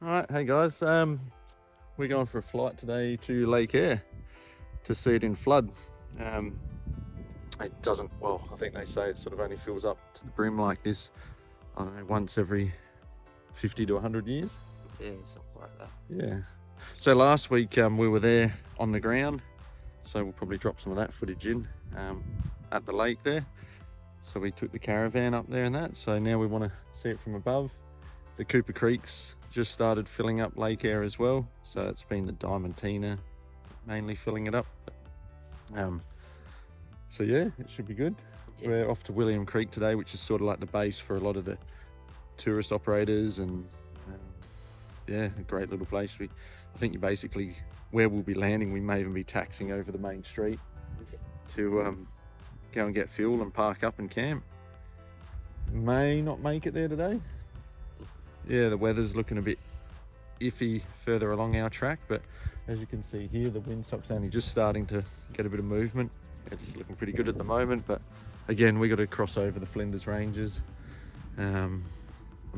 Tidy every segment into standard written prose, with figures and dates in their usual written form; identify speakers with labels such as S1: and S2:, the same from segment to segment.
S1: Alright, hey guys, we're going for a flight today to Lake Eyre to see it in flood. It doesn't, well, I think they say it sort of only fills up to the brim like this, I don't know, once every 50 to 100 years.
S2: Yeah, something like that.
S1: Yeah. So last week we were there on the ground, so we'll probably drop some of that footage in at the lake there. So we took the caravan up there and that, so now we want to see it from above. The Cooper Creek's just started filling up Lake Eyre as well, so it's been the Diamantina mainly filling it up. So yeah, it should be good. Yeah. We're off to William Creek today, which is sort of like the base for a lot of the tourist operators, and yeah, a great little place. I think you basically, where we'll be landing, we may even be taxing over the main street to go and get fuel and park up and camp. May not make it there today. Yeah, the weather's looking a bit iffy further along our track, but as you can see here, the windsock's only just starting to get a bit of movement. It's looking pretty good at the moment, but again, we got to cross over the Flinders Ranges. I'm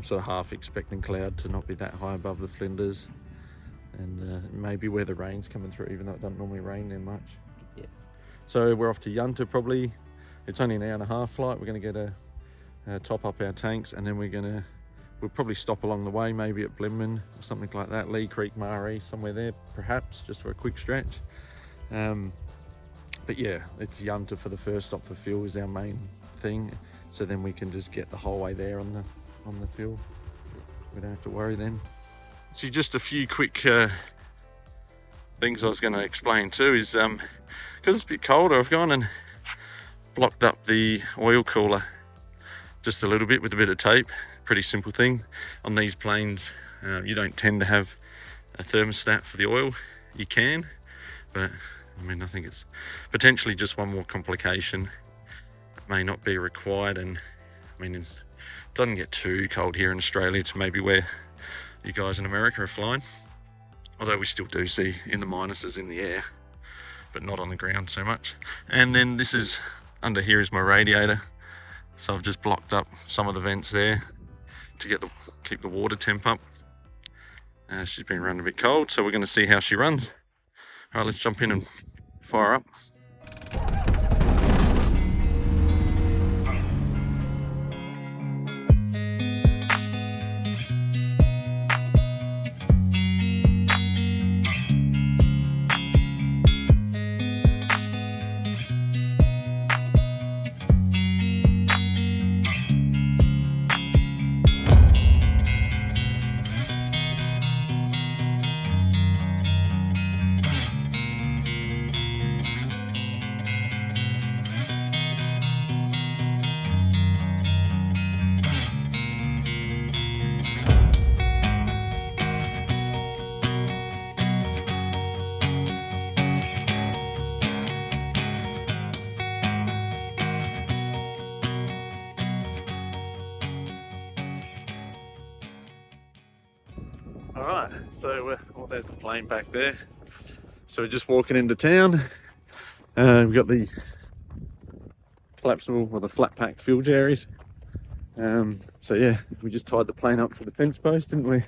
S1: sort of half expecting cloud to not be that high above the Flinders, and maybe where the rain's coming through, even though it doesn't normally rain there much.
S2: Yeah.
S1: So we're off to Yunta probably. It's only an hour and a half flight. We're going to get a top up our tanks, and then we'll probably stop along the way, maybe at Blinman or something like that. Lee Creek, Maree, somewhere there, perhaps, just for a quick stretch. But yeah, it's Yunta for the first stop for fuel is our main thing. So then we can just get the whole way there on the fuel. We don't have to worry then. So just a few quick things I was going to explain too is because it's a bit colder, I've gone and blocked up the oil cooler just a little bit with a bit of tape. Pretty simple thing. On these planes, you don't tend to have a thermostat for the oil. You can, but I mean, I think it's potentially just one more complication. It may not be required, and I mean, it doesn't get too cold here in Australia to maybe where you guys in America are flying. Although we still do see in the minuses in the air, but not on the ground so much. And then this is, under here is my radiator. So I've just blocked up some of the vents there to keep the water temp up. She's been running a bit cold, so we're going to see how she runs. All right, let's jump in and fire up. All right, so well, there's the plane back there. So we're just walking into town. We've got the collapsible or the flat pack fuel jerrys. So yeah, we just tied the plane up to the fence post, didn't we?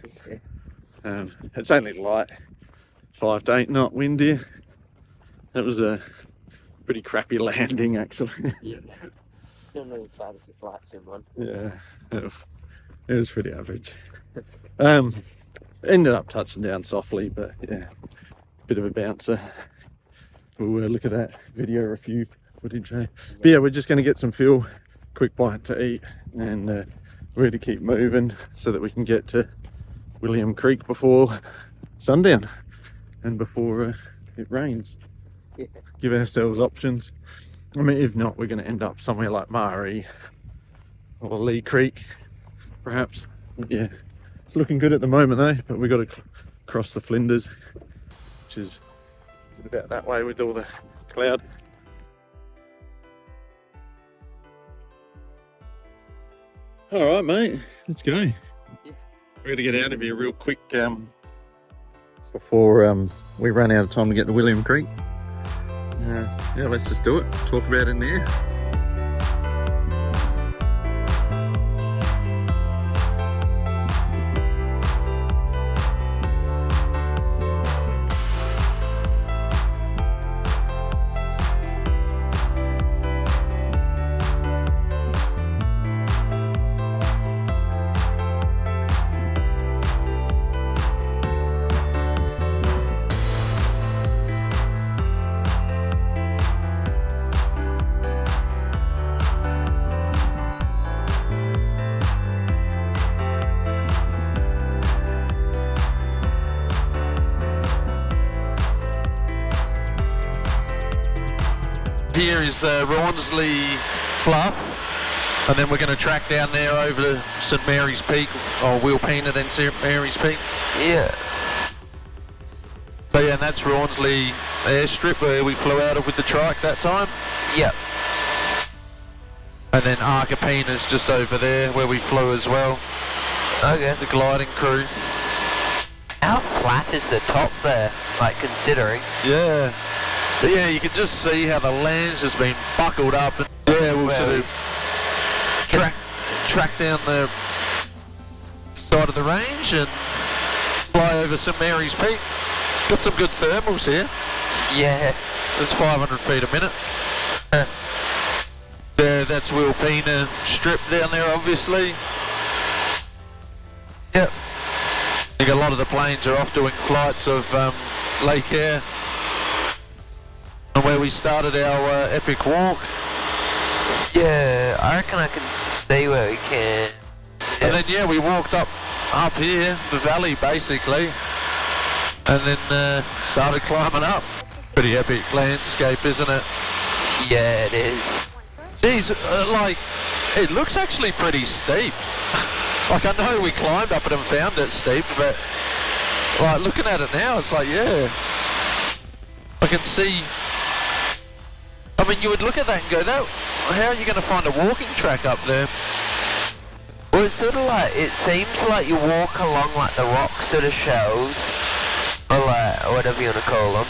S1: Yeah. It's only light, 5 to 8 knot wind here. That was a pretty crappy landing, actually.
S2: Yeah. Still no fancy flights in one.
S1: Yeah, it was pretty average. Ended up touching down softly, but yeah, bit of a bouncer. We'll look at that video review footage. But yeah, we're just going to get some fuel, quick bite to eat, and really keep moving so that we can get to William Creek before sundown and before it rains. Yeah. Give ourselves options. I mean, if not, we're going to end up somewhere like Maree or Lee Creek, perhaps. Yeah. It's looking good at the moment though, but we've got to cross the Flinders, which is about that way with all the cloud. All right, mate, let's go. Yeah. We're going to get out of here real quick before we run out of time to get to William Creek. Yeah, let's just do it. Talk about it in there. here is Rawnsley Bluff, and then we're going to track down there over to St Mary's Peak, or Wilpena, then St Mary's Peak.
S2: Yeah.
S1: So yeah, and that's Rawnsley airstrip where we flew out of with the trike that time.
S2: Yep.
S1: And then Arcapena's just over there where we flew as well.
S2: Okay.
S1: The gliding crew.
S2: How flat is the top there, like considering?
S1: Yeah. So yeah, you can just see how the land's just been buckled up. And yeah, we'll sort of track down the side of the range and fly over St Mary's Peak. Got some good thermals here.
S2: Yeah.
S1: There's 500 feet a minute. There, that's Wilpena strip down there, obviously. Yep. I think a lot of the planes are off doing flights of Lake Air, and where we started our epic walk.
S2: Yeah, I reckon I can see where we can. Yep.
S1: And then yeah, we walked up here, the valley basically, and then started climbing up. Pretty epic landscape, isn't it?
S2: Yeah, it is.
S1: Geez, like, it looks actually pretty steep. Like, I know we climbed up it and found it steep, but like looking at it now, it's like, yeah, I can see. I mean, you would look at that and go, that, how are you going to find a walking track up there?
S2: Well, it's sort of like, it seems like you walk along like the rock sort of shelves, or like, or whatever you want to call them.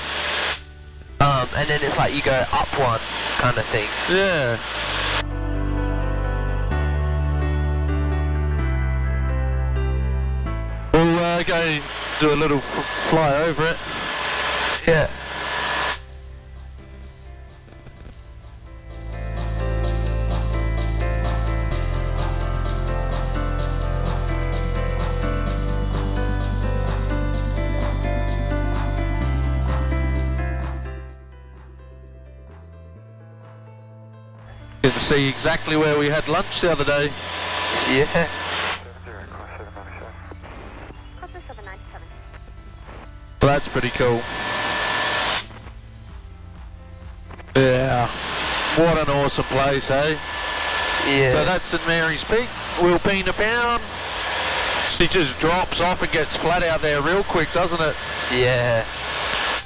S2: And then it's like you go up one kind of thing.
S1: Yeah. We'll go do a little fly over it.
S2: Yeah.
S1: You can see exactly where we had lunch the other day.
S2: Yeah.
S1: Well, that's pretty cool. Yeah. What an awesome place, eh?
S2: Yeah.
S1: So that's St Mary's Peak, Wilpena Pound. She just drops off and gets flat out there real quick, doesn't it?
S2: Yeah.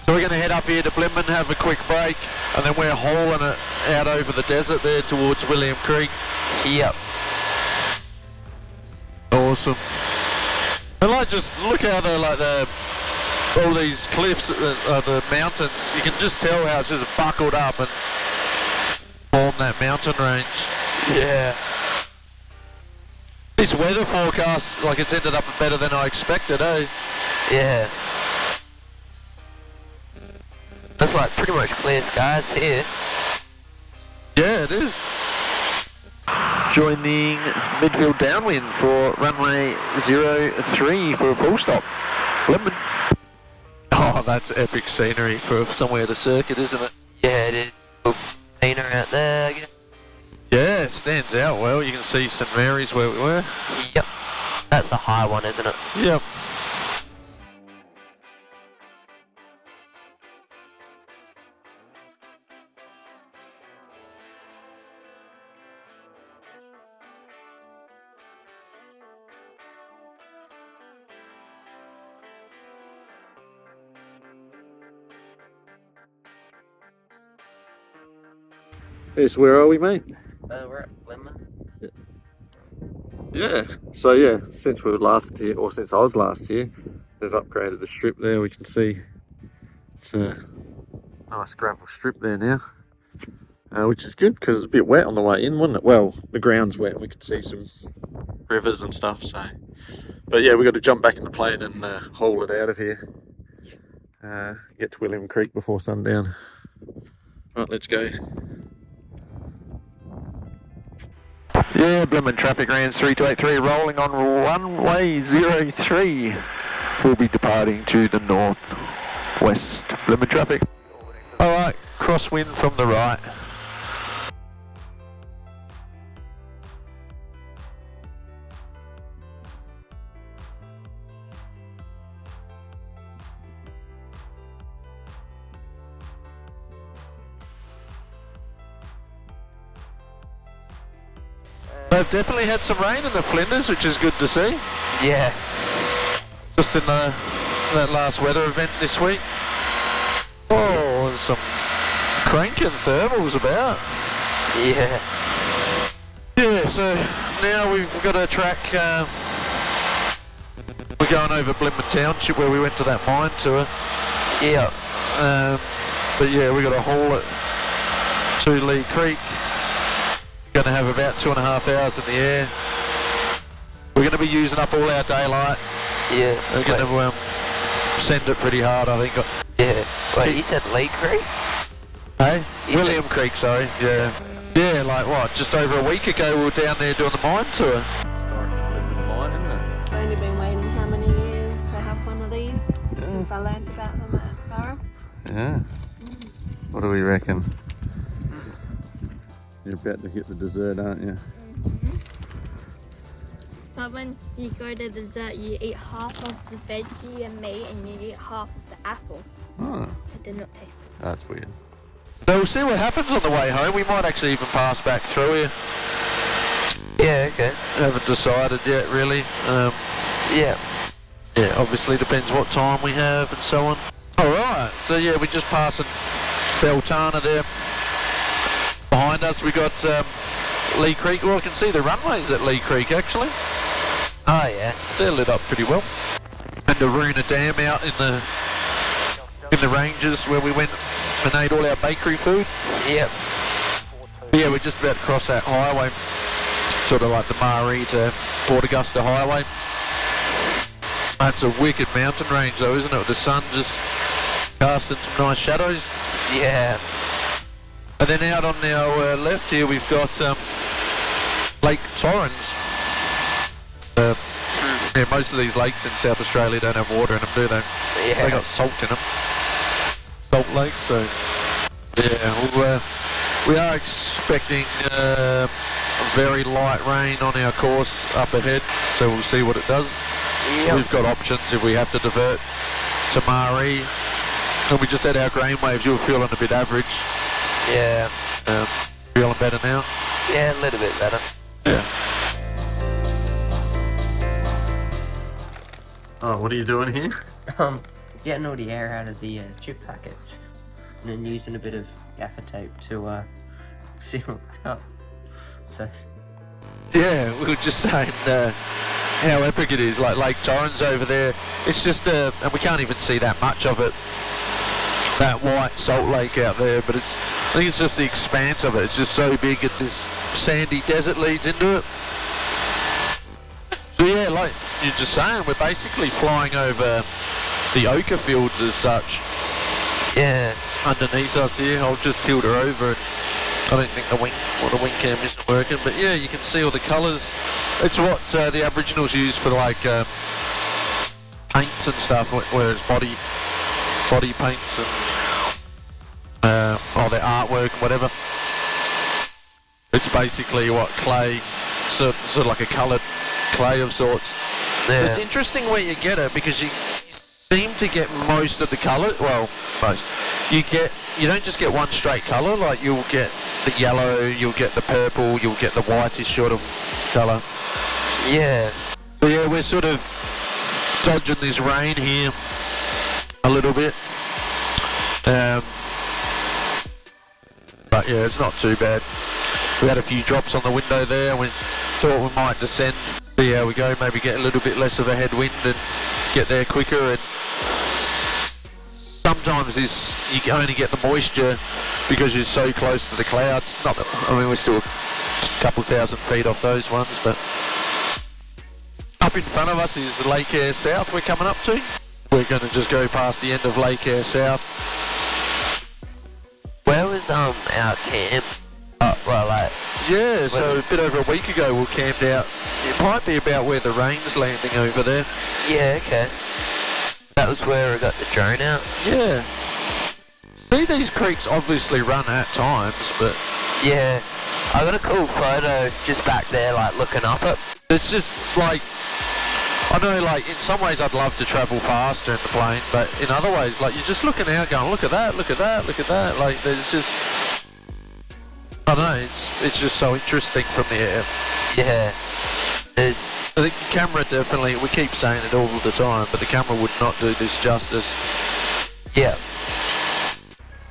S1: So we're going to head up here to Blinman, have a quick break, and then we're hauling it out over the desert there towards William Creek.
S2: Yep.
S1: Awesome. And like, just look how all these cliffs, the mountains, you can just tell how it's just buckled up and formed that mountain range.
S2: Yeah.
S1: This weather forecast, like, it's ended up better than I expected, eh?
S2: Yeah. That's like pretty much clear skies here.
S1: Yeah, it is. Joining midfield downwind for runway 03 for a full stop. Blinman. Oh, that's epic scenery for somewhere to circuit, isn't it?
S2: Yeah, it is. Painter out there, I guess.
S1: Yeah, it stands out well. You can see St Mary's where we were.
S2: Yep. That's the high one, isn't it?
S1: Yep. Yes, where are we, mate?
S2: We're at Blinman.
S1: Yeah. So yeah, since we were last here, or since I was last here, they've upgraded the strip there. We can see it's a nice gravel strip there now, which is good because it's a bit wet on the way in, wasn't it? Well, the ground's wet. We could see some rivers and stuff. So, but yeah, we got to jump back in the plane and haul it out of here. Get to William Creek before sundown. Right, let's go. Yeah, Blinman traffic range 3283 rolling on runway 03. We'll be departing to the northwest. Blinman traffic. Alright, crosswind from the right.
S3: They've definitely had some rain in the Flinders, which is good to see.
S2: Yeah.
S3: Just in that last weather event this week. Oh, there's some cranking thermals about.
S2: Yeah.
S3: Yeah, so now we've got a track, we're going over Blinman Township where we went to that mine tour.
S2: Yeah.
S3: But yeah, we got a haul at 2 Lee Creek. Going to have about 2.5 hours in the air. We're going to be using up all our daylight.
S2: Yeah.
S3: We're going to send it pretty hard, I think.
S2: Yeah. Wait, you said Lee Creek?
S3: Hey? William Creek, sorry. Yeah. Yeah, like what? Just over a week ago we were down there doing the mine tour.
S1: Historic Blinman mine, isn't it?
S4: I've only been waiting how many years to have one of these since I learnt about them at Borough.
S1: Yeah. What do we reckon? You're about to hit the dessert, aren't you?
S5: But when you go to dessert, you eat half of the veggie and meat, and you eat half of the apple.
S1: Oh,
S5: It did not taste.
S1: that's weird.
S3: So we'll see what happens on the way home. We might actually even pass back through here.
S2: Yeah, okay.
S3: Haven't decided yet, really.
S2: Yeah.
S3: Yeah, obviously depends what time we have and so on. Alright, so yeah, we're just passing Beltana there. Behind us we got Lee Creek. Well, I can see the runways at Lee Creek actually.
S2: Oh, yeah.
S3: They're lit up pretty well. And the Runa Dam out in the ranges where we went and ate all our bakery food.
S2: Yep.
S3: Yeah, we're just about to cross that highway, sort of like the Maree to Port Augusta highway. That's a wicked mountain range though, isn't it? With the sun just casting some nice shadows.
S2: Yeah.
S3: And then out on our left here we've got Lake Torrens. Yeah, most of these lakes in South Australia don't have water in them, do they?
S2: Yeah.
S3: They got salt in them. Salt lake, so yeah, we are expecting very light rain on our course up ahead, so we'll see what it does.
S2: Yep.
S3: We've got options if we have to divert to Maree. And we just had our grain waves, you were feeling a bit average.
S2: Yeah.
S3: Feeling better now?
S2: Yeah, a little bit better.
S3: Yeah.
S1: Oh, what are you doing here?
S6: Getting all the air out of the chip packets and then using a bit of gaffer tape to seal it back up. So
S3: Yeah, we were just saying how epic it is, like Lake Torrens over there. It's just, and we can't even see that much of it, that white salt lake out there, but I think it's just the expanse of it. It's just so big and this sandy desert leads into it. So yeah, like you're just saying, we're basically flying over the ochre fields as such.
S2: Yeah.
S3: Underneath us here, I'll just tilt her over and I don't think the wing cam isn't working, but yeah, you can see all the colours. It's what the Aboriginals use for like paints and stuff, whereas body paints and all their artwork and whatever. It's basically what clay, sort of like a coloured clay of sorts.
S2: Yeah.
S3: It's interesting where you get it because you seem to get most of the colour. Well, most. You don't just get one straight colour. Like you'll get the yellow, you'll get the purple, you'll get the whitish sort of colour.
S2: Yeah.
S3: So yeah, we're sort of dodging this rain here a little bit. But yeah, it's not too bad. We had a few drops on the window there and we thought we might descend, see how we go, maybe get a little bit less of a headwind and get there quicker. And sometimes you can only get the moisture because you're so close to the clouds. Not that, I mean, we're still a couple thousand feet off those ones, but up in front of us is Lake Eyre South we're coming up to. We're going to just go past the end of Lake Eyre South.
S2: Where was our camp? Well, like,
S3: Yeah, so a bit over a week ago we camped out. It might be about where the rain's landing over there.
S2: yeah, okay. That was where I got the drone out.
S3: Yeah. See, these creeks obviously run at times, but
S2: Yeah. I got a cool photo just back there, like, looking up it.
S3: it's just like, I know, like, in some ways I'd love to travel faster in the plane, but in other ways, like, you're just looking out going, look at that, look at that, look at that. Like, there's just, I don't know, it's just so interesting from the air.
S2: Yeah. There's,
S3: I think the camera definitely, we keep saying it all the time, but the camera would not do this justice.
S2: yeah.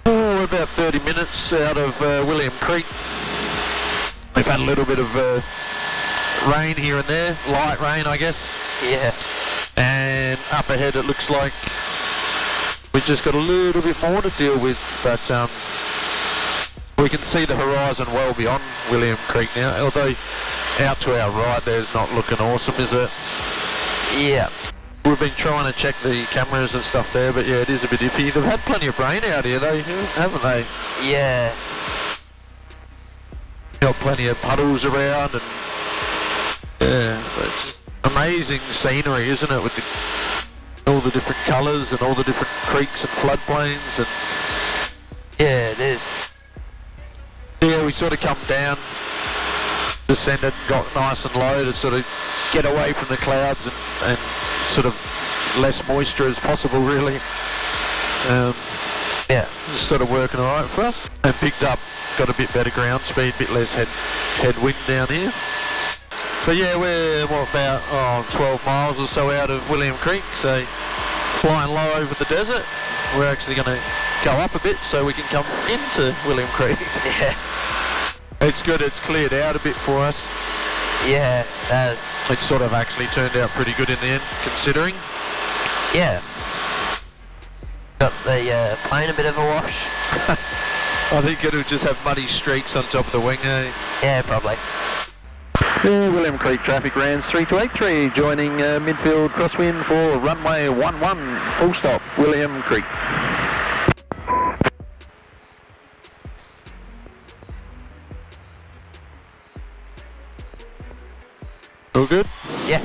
S3: Oh, we're about 30 minutes out of William Creek. We've had a little bit of rain here and there, light rain I guess.
S2: Yeah.
S3: And up ahead it looks like we've just got a little bit more to deal with, but we can see the horizon well beyond William Creek now, although out to our right there's not looking awesome, is it?
S2: Yeah.
S3: We've been trying to check the cameras and stuff there, but yeah, it is a bit iffy. They've had plenty of rain out here though, haven't they?
S2: Yeah.
S3: Got plenty of puddles around, and yeah, it's amazing scenery, isn't it, with all the different colours and all the different creeks and floodplains, and
S2: Yeah, it is.
S3: yeah, we sort of come down, descended, got nice and low to sort of get away from the clouds and sort of less moisture as possible, really.
S2: Yeah.
S3: Just sort of working alright for us, and picked up, got a bit better ground speed, a bit less headwind down here. But yeah, we're about 12 miles or so out of William Creek, so flying low over the desert. We're actually going to go up a bit so we can come into William Creek.
S2: Yeah.
S3: It's good, it's cleared out a bit for us.
S2: Yeah, that is.
S3: It's sort of actually turned out pretty good in the end, considering.
S2: Yeah. Got the plane a bit of a wash.
S3: I think it'll just have muddy streaks on top of the wing, eh?
S2: Yeah, probably.
S7: Yeah, William Creek traffic RANS 3283 joining midfield crosswind for runway 11, full stop, William Creek.
S3: All good?
S2: Yeah.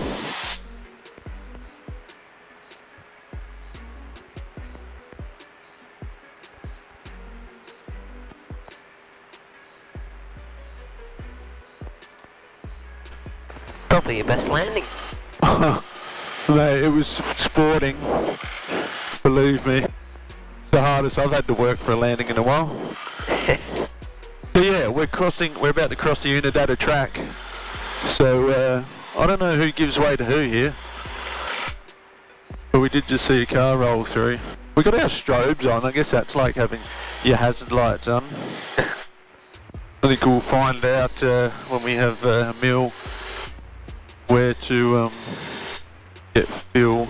S2: Probably your best landing.
S3: Mate, it was sporting. Believe me. It's the hardest I've had to work for a landing in a while. So yeah, we're about to cross the Unidata track. So I don't know who gives way to who here. But we did just see a car roll through. We got our strobes on, I guess that's like having your hazard lights on. I think we'll find out when we have a meal where to get fuel.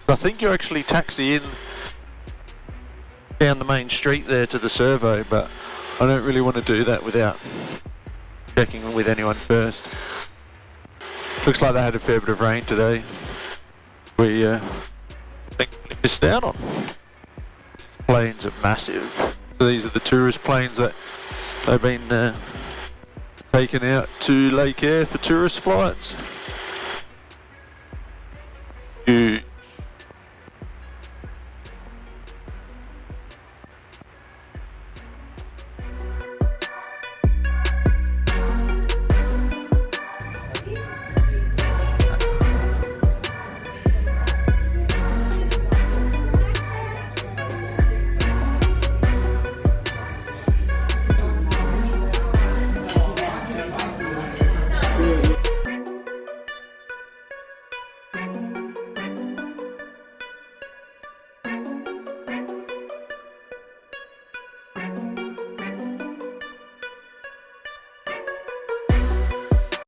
S3: So I think you actually taxi in down the main street there to the servo, but I don't really want to do that without checking with anyone first. Looks like they had a fair bit of rain today. We thankfully missed out on. These planes are massive. So these are the tourist planes that they've been taken out to Lake Eyre for tourist flights.